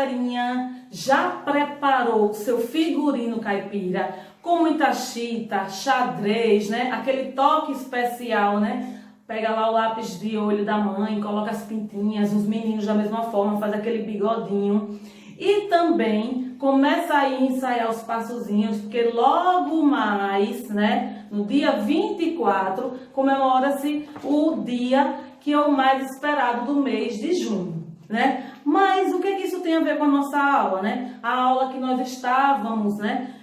galerinha já preparou o seu figurino caipira com muita chita, xadrez, né? Aquele toque especial, né? Pega lá o lápis de olho da mãe, coloca as pintinhas, os meninos da mesma forma, faz aquele bigodinho. E também começa aí a ensaiar os passozinhos, porque logo mais, né, no dia 24, comemora-se o dia que é o mais esperado do mês de junho, né? Mas o que é que isso tem a ver com a nossa aula, né? A aula que nós estávamos, né,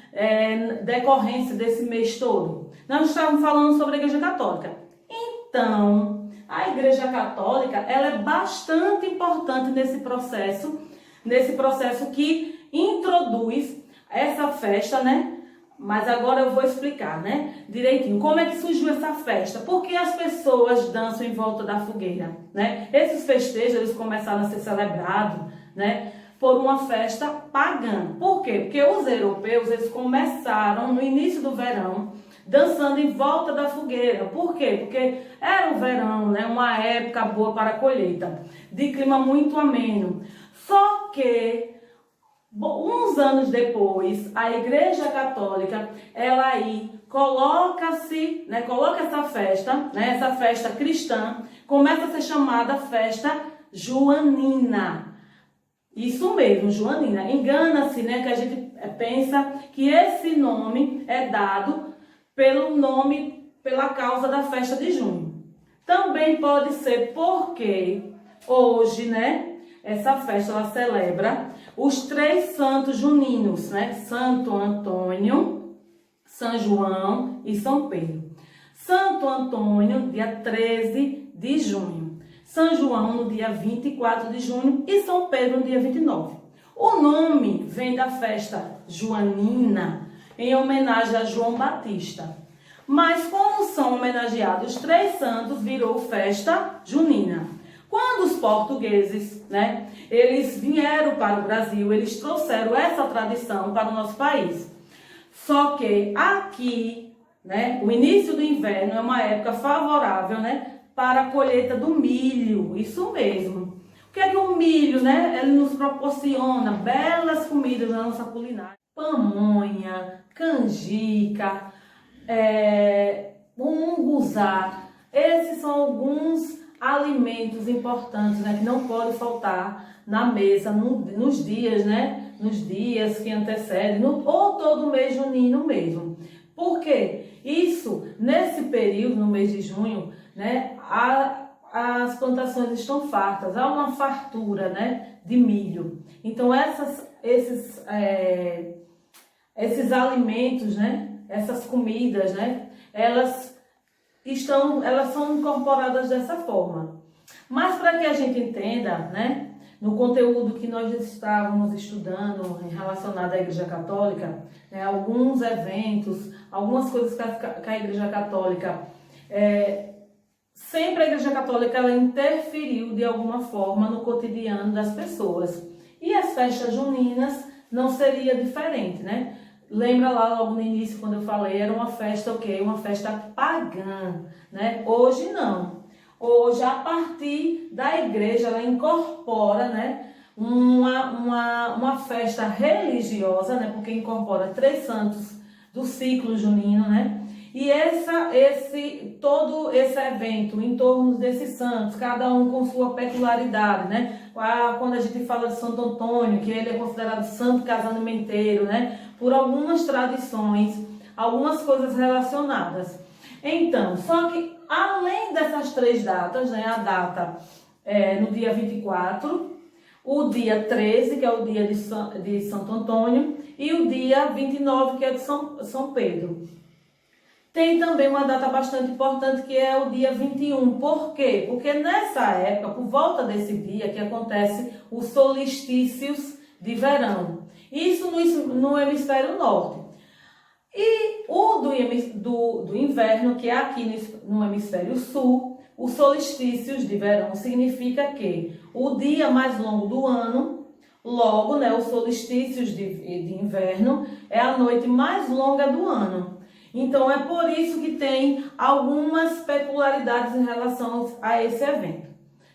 decorrência desse mês todo. Nós estávamos falando sobre a Igreja Católica. Então, a Igreja Católica, ela é bastante importante nesse processo que introduz essa festa, né? Mas agora eu vou explicar, né, direitinho, como é que surgiu essa festa. Por que as pessoas dançam em volta da fogueira, né? Esses festejos, eles começaram a ser celebrados, né, por uma festa pagã. Por quê? Porque os europeus, eles começaram no início do verão, dançando em volta da fogueira. Por quê? Porque era o verão, né, uma época boa para a colheita, de clima muito ameno. Só que uns anos depois, a Igreja Católica, ela aí coloca essa festa, né, essa festa cristã, começa a ser chamada festa joanina. Isso mesmo, joanina. Engana-se, né, que a gente pensa que esse nome é dado pela causa da festa de junho. Também pode ser porque hoje, né, essa festa ela celebra os 3 santos juninos, né? Santo Antônio, São João e São Pedro. Santo Antônio, dia 13 de junho. São João, no dia 24 de junho. E São Pedro, no dia 29. O nome vem da festa joanina, em homenagem a João Batista. Mas como são homenageados 3 santos, virou festa junina. Quando os portugueses, né, eles vieram para o Brasil, eles trouxeram essa tradição para o nosso país. Só que aqui, né, o início do inverno é uma época favorável, né, para a colheita do milho, isso mesmo. O que é que o milho, né, ele nos proporciona? Belas comidas na nossa culinária. Pamonha, canjica, munguzá. Esses são alguns alimentos importantes, né, que não pode faltar na mesa nos dias, né, nos dias que antecedem, ou todo mês junino mesmo. Por quê? Isso, nesse período, no mês de junho, né, as plantações estão fartas, há uma fartura, né, de milho. Então, esses alimentos, né, essas comidas, né, elas são incorporadas dessa forma. Mas para que a gente entenda, né, no conteúdo que nós estávamos estudando relacionado à Igreja Católica, né, alguns eventos, algumas coisas que a Igreja Católica, sempre a Igreja Católica ela interferiu de alguma forma no cotidiano das pessoas. E as festas juninas não seria diferente, né? Lembra lá logo no início, quando eu falei, era uma festa o quê? Uma festa pagã, né? Hoje não. Hoje, a partir da igreja, ela incorpora, né, uma festa religiosa, né? Porque incorpora 3 santos do ciclo junino, né? E todo esse evento em torno desses santos, cada um com sua peculiaridade, né? Quando a gente fala de Santo Antônio, que ele é considerado santo casamenteiro, né? Por algumas tradições, algumas coisas relacionadas. Então, só que além dessas 3 datas, né? A data no dia 24, o dia 13, que é o dia de Santo Antônio, e o dia 29, que é de São Pedro. Tem também uma data bastante importante, que é o dia 21. Por quê? Porque nessa época, por volta desse dia, que acontece os solstícios de verão. Isso no hemisfério norte. E o do inverno, que é aqui no hemisfério sul, os solstícios de verão significa que o dia mais longo do ano, logo, né, os solstícios de inverno, é a noite mais longa do ano. Então, é por isso que tem algumas peculiaridades em relação a esse evento.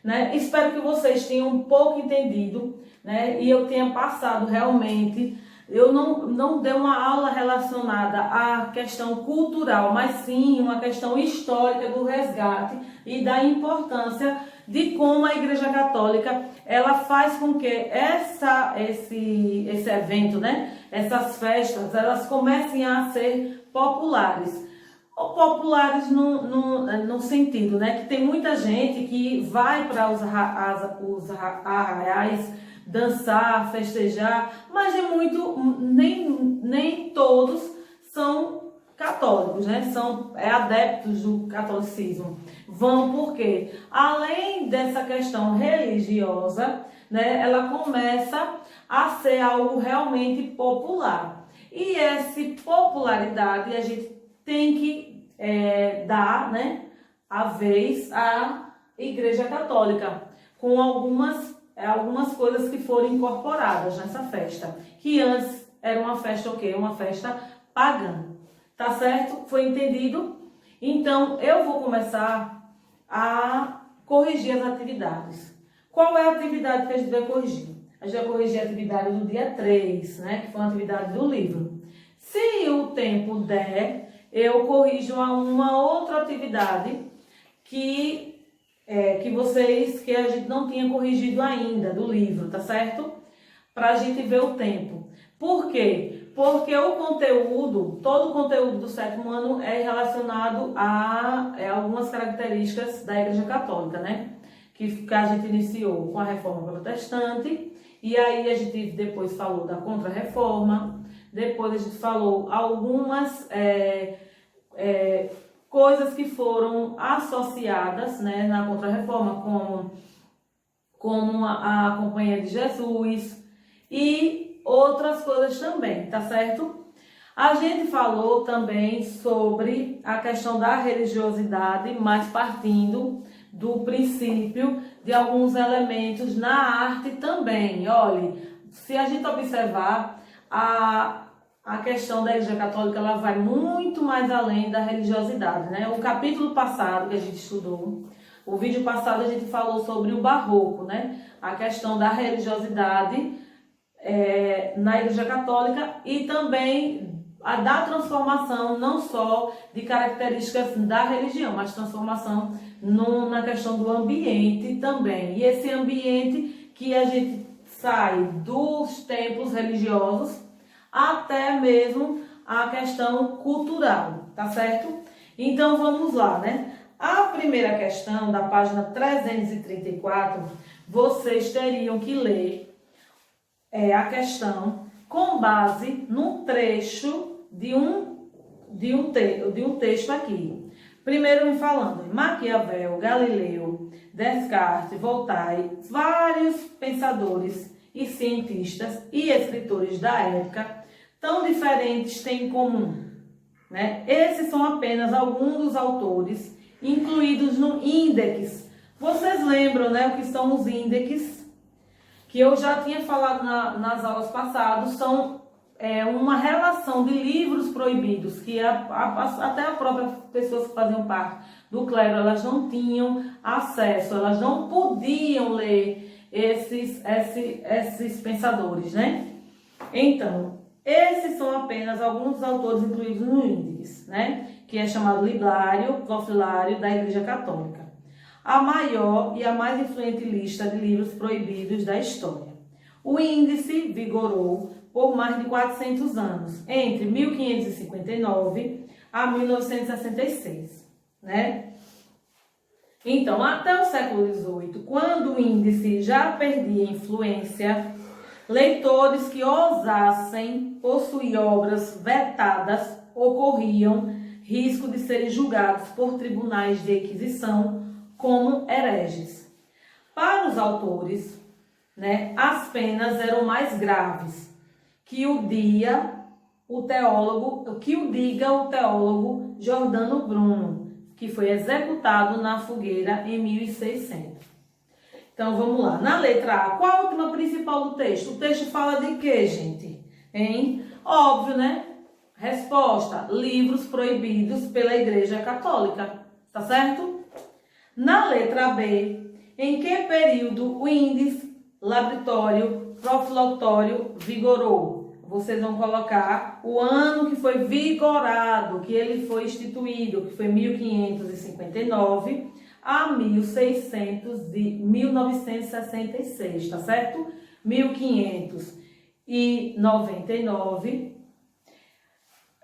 né? Espero que vocês tenham um pouco entendido, né? E eu tenha passado realmente. Eu não dei uma aula relacionada à questão cultural, mas sim uma questão histórica do resgate e da importância de como a Igreja Católica ela faz com que esse evento, né? Essas festas, elas comecem a ser populares. Ou populares no sentido, né? Que tem muita gente que vai para os arraiais dançar, festejar, mas nem todos são católicos, né? São adeptos do catolicismo. Vão porque, além dessa questão religiosa, né? Ela começa a ser algo realmente popular. E essa popularidade a gente tem que dar, né, a vez à Igreja Católica, com algumas coisas que foram incorporadas nessa festa, que antes era uma festa o quê? Uma festa pagã. Tá certo? Foi entendido? Então, eu vou começar a corrigir as atividades. Qual é a atividade que a gente vai corrigir? A gente vai corrigir a atividade do dia 3, né, que foi uma atividade do livro. Se o tempo der, eu corrijo uma outra atividade que a gente não tinha corrigido ainda do livro, tá certo? Para a gente ver o tempo. Por quê? Porque todo o conteúdo do 7º ano é relacionado a algumas características da Igreja Católica, né? Que a gente iniciou com a Reforma Protestante, e aí a gente depois falou da Contra-Reforma, depois a gente falou algumas coisas que foram associadas, né, na Contra-Reforma, como a Companhia de Jesus e outras coisas também, tá certo? A gente falou também sobre a questão da religiosidade, mas partindo do princípio de alguns elementos na arte também. Olha, se a gente observar, a questão da Igreja Católica ela vai muito mais além da religiosidade, né? O capítulo passado que a gente estudou, o vídeo passado a gente falou sobre o barroco, né? A questão da religiosidade na Igreja Católica e também a da transformação, não só de características da religião, mas transformação na questão do ambiente também. E esse ambiente que a gente sai dos templos religiosos até mesmo a questão cultural, tá certo? Então vamos lá, né? A primeira questão, da página 334, vocês teriam que ler a questão com base num trecho de um texto aqui. Primeiro me falando, Maquiavel, Galileu, Descartes, Voltaire, vários pensadores e cientistas e escritores da época tão diferentes têm em comum, né? Esses são apenas alguns dos autores incluídos no índex. Vocês lembram, né, o que são os índex? Que eu já tinha falado nas aulas passadas, são uma relação de livros proibidos, que até a própria pessoas que faziam parte do clero, elas não tinham acesso, elas não podiam ler esses pensadores, né? Então, esses são apenas alguns dos autores incluídos no índice, né? Que é chamado Librário Profilário da Igreja Católica. A maior e a mais influente lista de livros proibidos da história. O índice vigorou por mais de 400 anos, entre 1559 a 1966, né? Então, até o século XVIII, quando o índice já perdia influência, leitores que ousassem possuir obras vetadas ocorriam risco de serem julgados por tribunais de inquisição como hereges. Para os autores, né, as penas eram mais graves, que o diga o teólogo Giordano Bruno, que foi executado na fogueira em 1600. Então, vamos lá. Na letra A, qual é o tema principal do texto? O texto fala de quê, gente? Hein? Óbvio, né? Resposta: livros proibidos pela Igreja Católica. Tá certo? Na letra B, Em que período o índice laboratório profilatório vigorou? Vocês vão colocar o ano que foi vigorado, que ele foi instituído, que foi 1559 a 1966, tá certo? 1599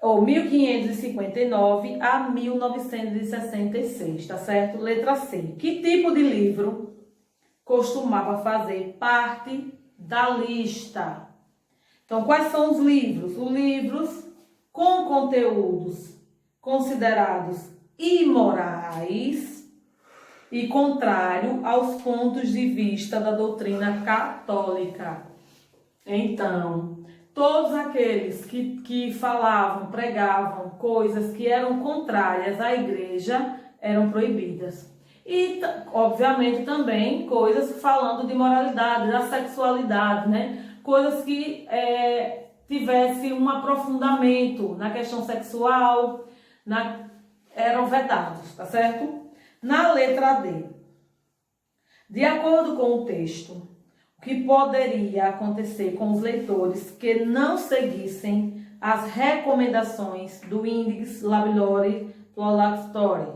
ou 1559 a 1966, tá certo? Letra C. Que tipo de livro costumava fazer parte da lista? Então, quais são os livros? Os livros com conteúdos considerados imorais e contrário aos pontos de vista da doutrina católica. Então, todos aqueles que falavam, pregavam coisas que eram contrárias à igreja eram proibidas. E, obviamente, também coisas falando de moralidade, da sexualidade, né? Coisas que tivessem um aprofundamento na questão sexual, eram vedados, tá certo? Na letra D, de acordo com o texto, o que poderia acontecer com os leitores que não seguissem as recomendações do Index Laboratory Prolactory?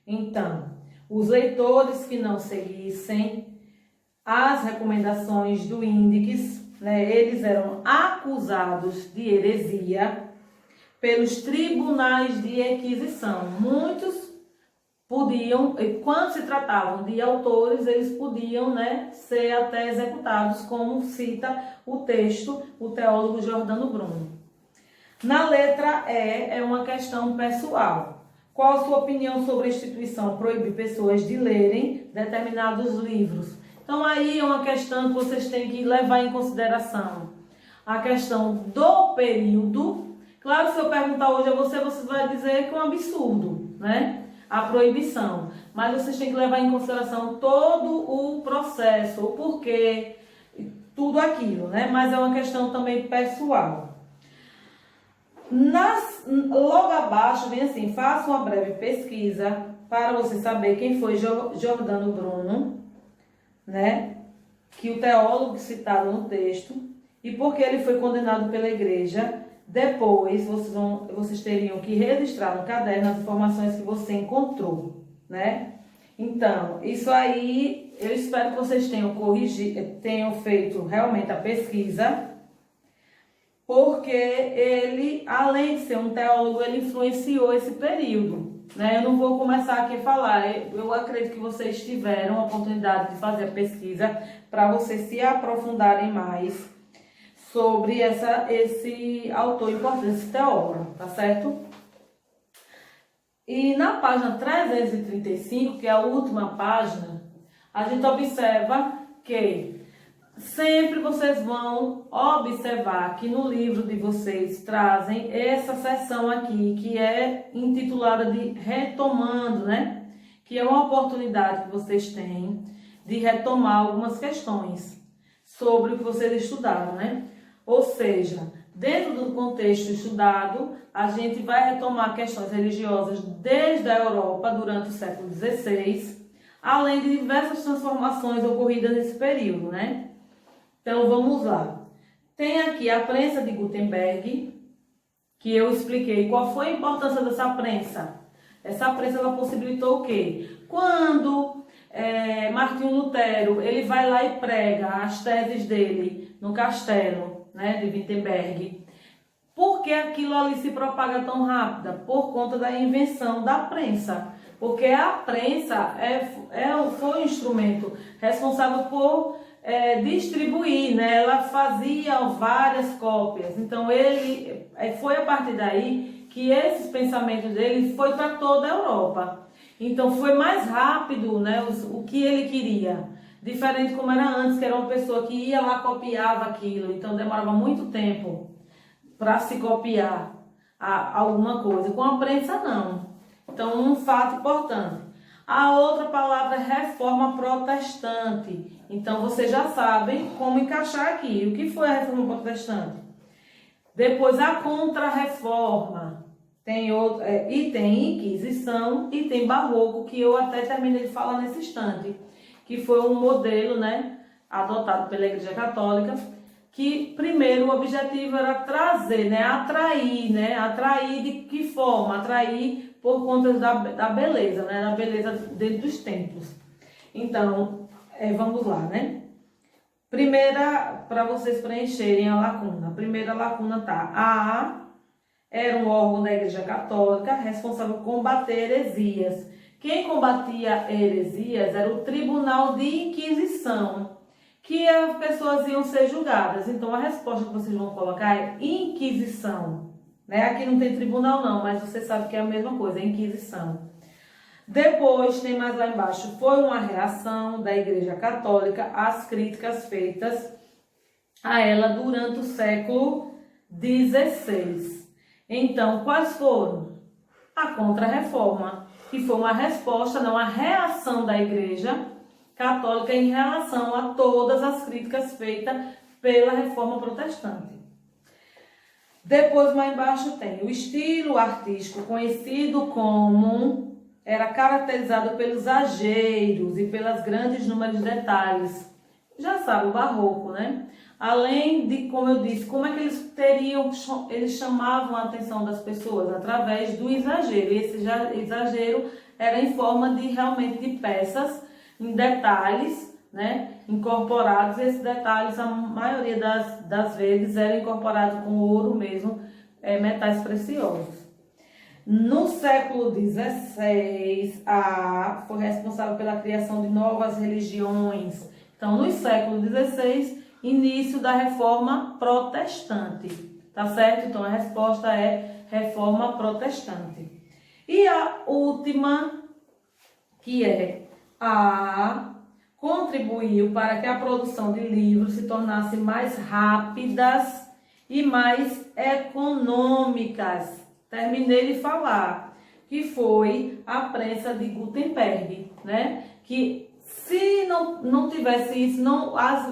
Então, os leitores que não seguissem as recomendações do Index, né, eles eram acusados de heresia pelos tribunais de inquisição. Muitos podiam, quando se tratavam de autores, eles podiam, né, ser até executados, como cita o texto o teólogo Giordano Bruno. Na letra E, é uma questão pessoal. Qual a sua opinião sobre a instituição proibir pessoas de lerem determinados livros? Então, aí é uma questão que vocês têm que levar em consideração. A questão do período. Claro, se eu perguntar hoje a você, você vai dizer que é um absurdo, né? A proibição. Mas vocês têm que levar em consideração todo o processo, o porquê, tudo aquilo, né? Mas é uma questão também pessoal. Logo abaixo vem assim: faça uma breve pesquisa para você saber quem foi Giordano Bruno, né? Que o teólogo citado no texto, e por que ele foi condenado pela igreja. Depois vocês teriam que registrar no caderno as informações que você encontrou, né? Então, isso aí eu espero que vocês tenham feito realmente a pesquisa, porque ele, além de ser um teólogo, ele influenciou esse período, né? Eu não vou começar aqui a falar, eu acredito que vocês tiveram a oportunidade de fazer a pesquisa para vocês se aprofundarem mais sobre esse autor importante, esse teólogo, tá certo? E na página 335, que é a última página, a gente observa que sempre vocês vão observar que no livro de vocês trazem essa seção aqui, que é intitulada de Retomando, né? Que é uma oportunidade que vocês têm de retomar algumas questões sobre o que vocês estudaram, né? Ou seja, dentro do contexto estudado, a gente vai retomar questões religiosas desde a Europa durante o século XVI, além de diversas transformações ocorridas nesse período, né? Então, vamos lá. Tem aqui a prensa de Gutenberg, que eu expliquei qual foi a importância dessa prensa. Essa prensa, ela possibilitou o quê? Quando Martinho Lutero, ele vai lá e prega as teses dele no castelo, né, de Wittenberg. Por que aquilo ali se propaga tão rápido? Por conta da invenção da prensa. Porque a prensa foi um instrumento responsável por distribuir, né? Ela fazia várias cópias. Então, foi a partir daí que esses pensamentos dele foi para toda a Europa. Então, foi mais rápido, né, o que ele queria. Diferente como era antes, que era uma pessoa que ia lá, copiava aquilo. Então, demorava muito tempo para se copiar alguma coisa. Com a prensa, não. Então, um fato importante. A outra palavra é reforma protestante. Então, vocês já sabem como encaixar aqui. O que foi a reforma protestante? Depois, a contra-reforma. Tem Inquisição e tem Barroco, que eu até terminei de falar nesse instante. que foi um modelo, né, adotado pela Igreja Católica, que primeiro o objetivo era trazer, né, atrair de que forma? Atrair por conta da beleza, né, da beleza dentro dos templos. Então, vamos lá, né? Primeira, para vocês preencherem a lacuna. A primeira lacuna tá: a era um órgão da Igreja Católica responsável por combater heresias. Quem combatia heresias era o Tribunal de Inquisição, que as pessoas iam ser julgadas. Então, a resposta que vocês vão colocar é Inquisição. Né? Aqui não tem tribunal não, mas você sabe que é a mesma coisa, é Inquisição. Depois, tem mais lá embaixo, foi uma reação da Igreja Católica às críticas feitas a ela durante o século XVI. Então, quais foram? A Contra-Reforma, que foi uma resposta, não, uma reação da Igreja Católica em relação a todas as críticas feitas pela Reforma Protestante. Depois, lá embaixo, tem o estilo artístico conhecido como... era caracterizado pelos exageros e pelos grandes números de detalhes. Já sabe, o barroco, né? Além de, como eu disse, como é que eles chamavam a atenção das pessoas? Através do exagero. E esse exagero era em forma de, realmente, de peças, em detalhes, né? Incorporados. E esses detalhes, a maioria das vezes, eram incorporados com ouro mesmo, metais preciosos. No século XVI, foi responsável pela criação de novas religiões. Então, no século XVI, início da Reforma Protestante. Tá certo? Então, a resposta é Reforma Protestante. E a última, que é contribuiu para que a produção de livros se tornasse mais rápidas e mais econômicas. Terminei de falar, que foi a prensa de Gutenberg, né? Que se não tivesse isso,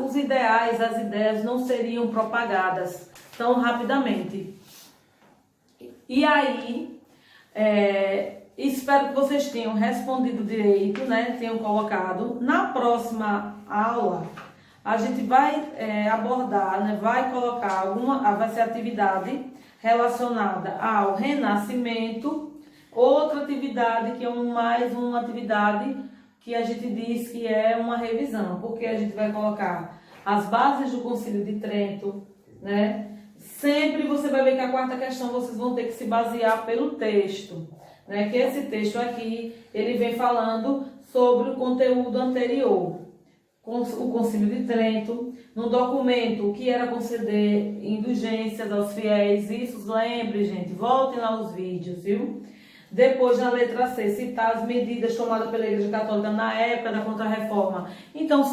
os ideais, as ideias não seriam propagadas tão rapidamente. E aí, espero que vocês tenham respondido direito, né? Tenham colocado. Na próxima aula, a gente vai abordar, né? Vai colocar vai ser atividade relacionada ao Renascimento, outra atividade que é mais uma atividade que a gente diz que é uma revisão, porque a gente vai colocar as bases do Concílio de Trento, né? Sempre você vai ver que a quarta questão vocês vão ter que se basear pelo texto, né? Que esse texto aqui, ele vem falando sobre o conteúdo anterior. O Concílio de Trento, no documento que era conceder indulgências aos fiéis, isso, lembre, gente, voltem lá os vídeos, viu? Depois, na letra C, citar as medidas tomadas pela Igreja Católica na época da Contra-Reforma. Então,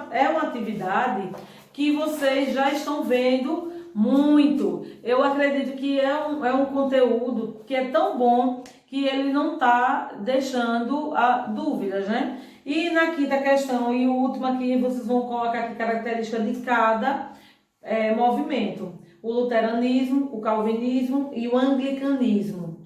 é uma atividade que vocês já estão vendo muito. Eu acredito que é um conteúdo que é tão bom que ele não está deixando dúvidas, né? E na quinta questão e última aqui, vocês vão colocar aqui característica de cada movimento. O luteranismo, o calvinismo e o anglicanismo.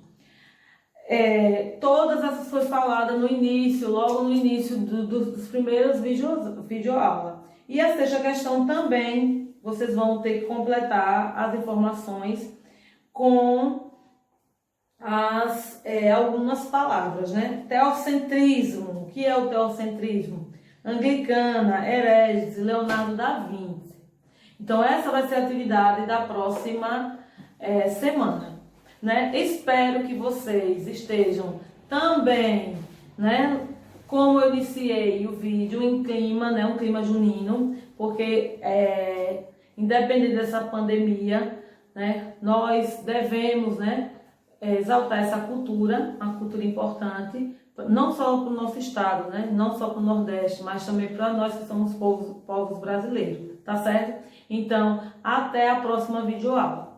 Todas essas foi faladas no início, logo no início dos primeiros videoaulas. E a sexta questão também, vocês vão ter que completar as informações com algumas palavras, né? Teocentrismo, o que é o teocentrismo? Anglicana, hereges, Leonardo da Vinci. Então, essa vai ser a atividade da próxima semana, né? Espero que vocês estejam também, né? Como eu iniciei o vídeo em clima, né? Um clima junino, porque independente dessa pandemia, né? Nós devemos, né? Exaltar essa cultura, uma cultura importante, não só para o nosso estado, né? Não só para o Nordeste, mas também para nós que somos povos brasileiros, tá certo? Então, até a próxima videoaula.